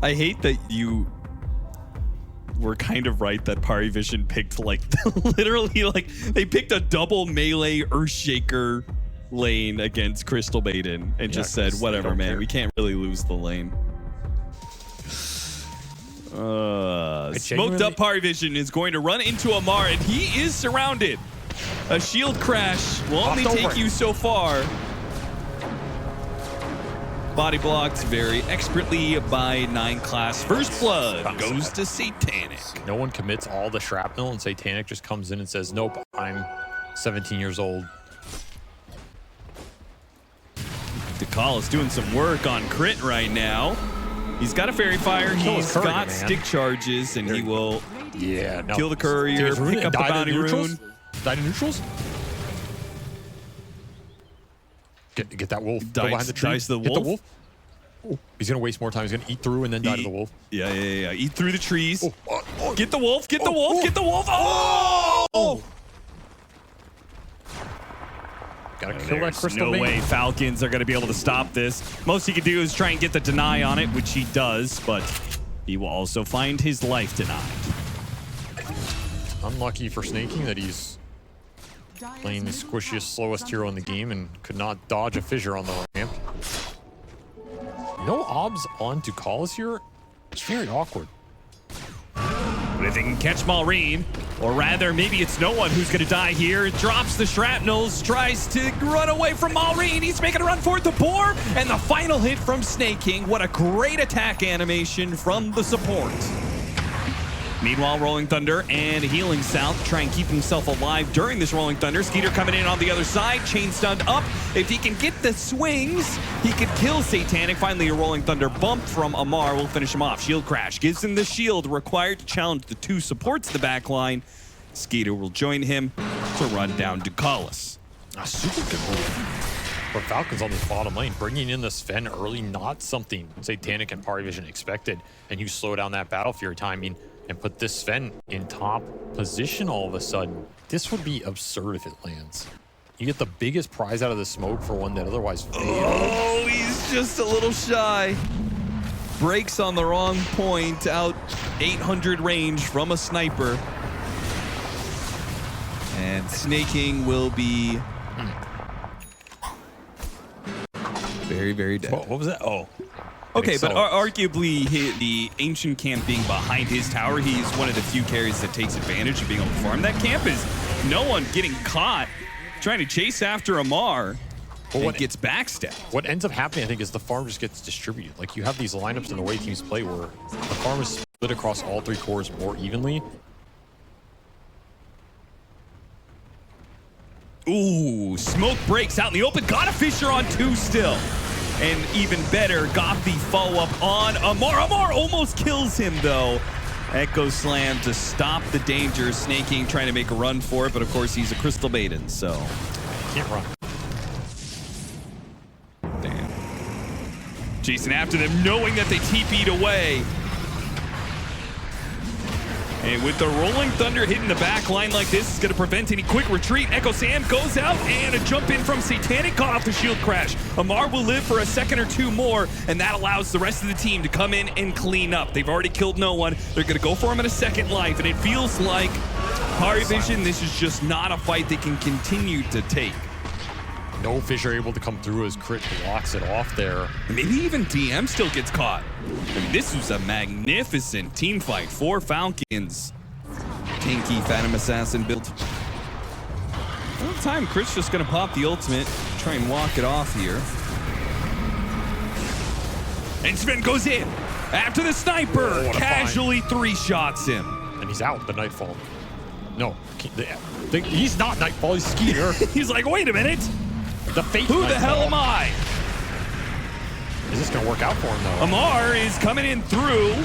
I hate that you were kind of right that PARIVISION picked like literally like they picked a double melee Earthshaker lane against Crystal Maiden and just said, whatever, man, we can't really lose the lane. Smoked up PARIVISION is going to run into Amar, and he is surrounded. A shield crash will only take you so far. Body blocked very expertly by 9 class. First blood goes to Satanic. No one commits all the shrapnel, and Satanic just comes in and says, nope, I'm 17 years old. DeCall is doing some work on Crit right now. He's got a Fairy Fire, he's got stick charges, and he will kill the Courier, pick up the Bounty Rune. Die to neutrals? Get that wolf. Go behind the tree. Dice the wolf. Hit the wolf. Oh, he's going to waste more time. He's going to eat through and then die to the wolf. Yeah. Eat through the trees. Get the wolf. Get the wolf. Get the wolf. Oh! Gotta kill that Crystal Maiden. No way Falcons are going to be able to stop this. Most he can do is try and get the deny on it, which he does, but he will also find his life denied. Unlucky for Snaking that he's playing the squishiest, slowest hero in the game and could not dodge a fissure on the ramp. No obs on Ducalis here. It's very awkward. But if they can catch Maureen, or rather, maybe it's no one who's going to die here. Drops the shrapnels, tries to run away from Maureen. He's making a run for it, the boar, and the final hit from Snake King. What a great attack animation from the support. Meanwhile, Rolling Thunder and Healing South try and keep himself alive during this Rolling Thunder. Skeeter coming in on the other side, chain stunned up. If he can get the swings, he could kill Satanic. Finally, a Rolling Thunder bump from Amar will finish him off. Shield crash gives him the shield required to challenge the 2 supports in the back line. Skeeter will join him to run down Ducalis. A super good move for Falcons on this bottom lane. Bringing in the Sven early, not something Satanic and PARIVISION expected. And you slow down that battlefield timing and put this Sven in top position all of a sudden. This would be absurd if it lands. You get the biggest prize out of the smoke for one that otherwise failed. Oh, he's just a little shy. Breaks on the wrong point, out 800 range from a sniper. And Snaking will be very, very dead. What was that? Oh. Okay, but arguably the Ancient Camp being behind his tower, he's one of the few carries that takes advantage of being able to farm. That camp is no one getting caught trying to chase after Amar and gets backstabbed. What ends up happening, I think, is the farm just gets distributed. Like, you have these lineups in the way teams play where the farm is split across all 3 cores more evenly. Ooh, smoke breaks out in the open. Got a fissure on 2 still. And even better, got the follow-up on Amar. Amar almost kills him, though. Echo Slam to stop the danger. Snaking trying to make a run for it, but of course he's a Crystal Maiden, so can't run. Damn. Chasing after them, knowing that they TP'd away. And with the Rolling Thunder hitting the back line like this, it's going to prevent any quick retreat. Echo Sam goes out, and a jump in from Satanic caught off the shield crash. Amar will live for a second or 2 more, and that allows the rest of the team to come in and clean up. They've already killed no one. They're going to go for him in a second life, and it feels like PARIVISION, this is just not a fight they can continue to take. No fissure able to come through as Crit blocks it off there. And maybe even DM still gets caught. I mean, this was a magnificent team fight for Falcons. Tanky Phantom Assassin build. All the time, Crit's just going to pop the ultimate, try and walk it off here. And Sven goes in after the sniper. Casually 3 shots him. And he's out the Nightfall. No, he's not Nightfall, he's Skeeter. He's like, wait a minute. The fake Who the hell am I? Is this going to work out for him, though? Amar is coming in through.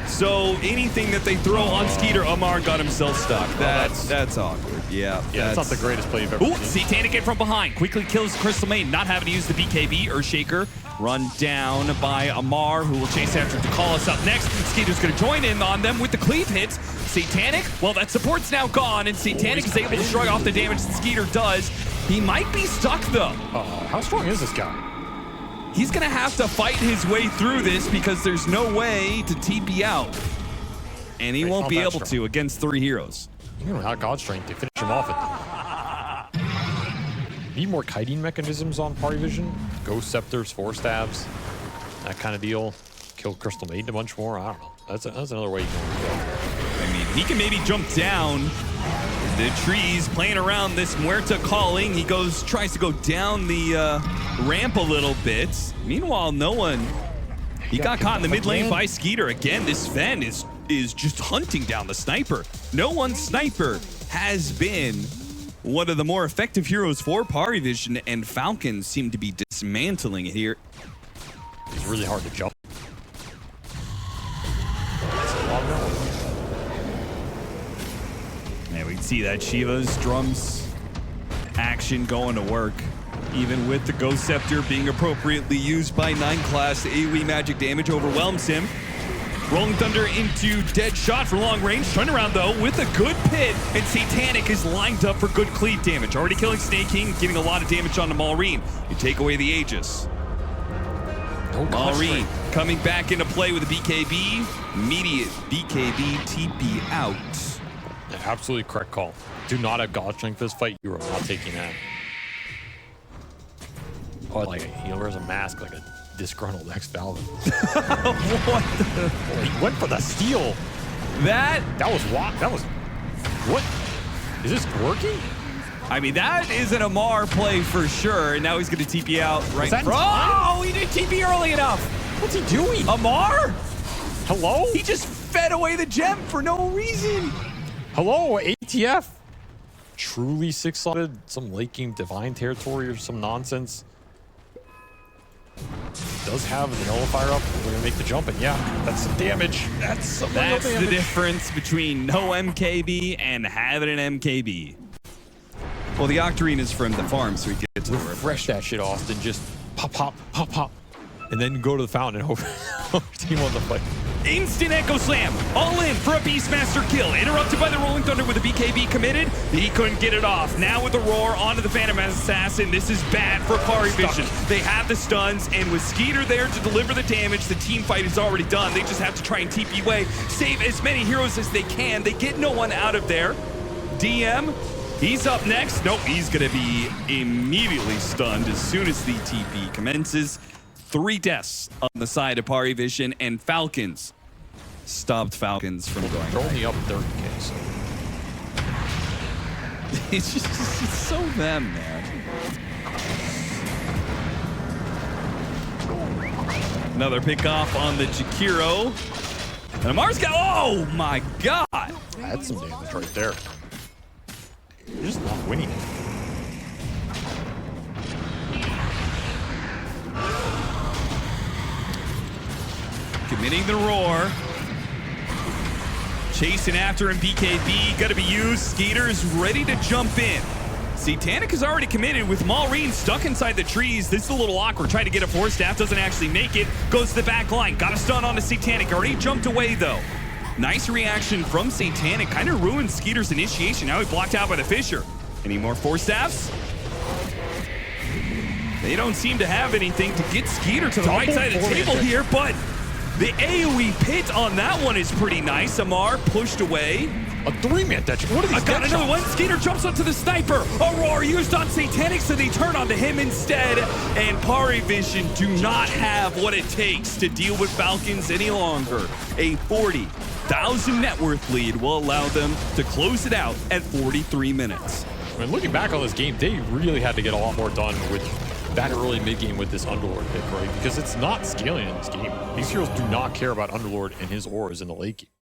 So anything that they throw on Skeeter, Amar got himself stuck. That's awkward. Yeah, that's not the greatest play you've ever seen. Satanic in from behind. Quickly kills Crystal Maiden, not having to use the BKB or Shaker. Run down by Amar, who will chase after Ducalis up next. Skeeter's going to join in on them with the cleave hits. Satanic, well, that support's now gone, and Satanic is able to shrug off the damage that Skeeter does. He might be stuck, though. How strong is this guy? he's going to have to fight his way through this because there's no way to TP out. And he won't be able to against 3 heroes. You know how God Strength to finish him off. Need more kiting mechanisms on PARIVISION. Ghost Scepters, Force Stabs, that kind of deal. Kill Crystal Maiden a bunch more. I don't know. That's another way you can go. I mean, he can maybe jump down the trees, playing around this Muerta calling. He tries to go down the ramp a little bit. Meanwhile, no one. He got caught in the mid lane by Skeeter. Again, this Sven is just hunting down the sniper. No one sniper has been one of the more effective heroes for PARIVISION, and Falcons seem to be dismantling it here. It's really hard to jump. Yeah, we can see that Shiva's drums action going to work. Even with the Ghost Scepter being appropriately used by 9 class, AoE magic damage overwhelms him. Rolling Thunder into dead shot for long range. Turnaround though with a good pit, and Satanic is lined up for good cleave damage. Already killing Snake King, getting a lot of damage onto Maureen. You take away the Aegis. Maureen coming back into play with a BKB. Immediate BKB TP out. Yeah, absolutely correct call. Do not have God Strength this fight. You are not taking that. Oh, like he wears a mask like a disgruntled ex-Valve. What the? He went for the steal. That was what? Is this working? I mean, that is an Amar play for sure. And now he's going to TP out right in front. Oh, he didn't TP early enough. What's he doing? Amar? Hello? He just fed away the gem for no reason. Hello, ATF. Truly 6-slotted some late game divine territory or some nonsense. Does have the nullifier up. We're going to make the jump, and yeah, that's some damage. That's some That's damage. The difference between no MKB and having an MKB. Well, the Octarine is from the farm, so we get to the refresh that shit, Austin. Just pop, pop, pop, pop. And then go to the fountain and hope team on the fight. Instant Echo Slam, all in for a Beastmaster kill. Interrupted by the Rolling Thunder with a BKB committed. He couldn't get it off. Now with the roar onto the Phantom Assassin. This is bad for PARIVISION. They have the stuns, and with Skeeter there to deliver the damage, the team fight is already done. They just have to try and TP away, save as many heroes as they can. They get no one out of there. DM, he's up next. Nope, he's gonna be immediately stunned as soon as the TP commences. 3 deaths on the side of PARIVISION, and Falcons stopped Falcons from going. They're only up 30K, so. It's just it's so them, man. Another pick off on the Jakiro. And Amar's got, oh my God. That's some damage right there. You're just not winning it. Committing the roar. Chasing after him, BKB, gotta be used. Skeeter's ready to jump in. Satanic is already committed with Maureen stuck inside the trees. This is a little awkward. Trying to get a Force Staff, doesn't actually make it. Goes to the back line, got a stun on the Satanic. Already jumped away though. Nice reaction from Satanic. Kind of ruined Skeeter's initiation. Now he's blocked out by the Fissure. Any more Force Staffs? They don't seem to have anything to get Skeeter to the right side of the table here, but the AoE pit on that one is pretty nice. Amar pushed away. A 3-man touch. What are these? I got another one. Skeeter jumps onto the sniper. Aurora used on Satanic, so they turn onto him instead. And PARIVISION do not have what it takes to deal with Falcons any longer. A 40,000 net worth lead will allow them to close it out at 43 minutes. I mean, looking back on this game, they really had to get a lot more done with that early mid-game with this Underlord pick, right? Because it's not scaling in this game. These heroes do not care about Underlord and his auras in the late game.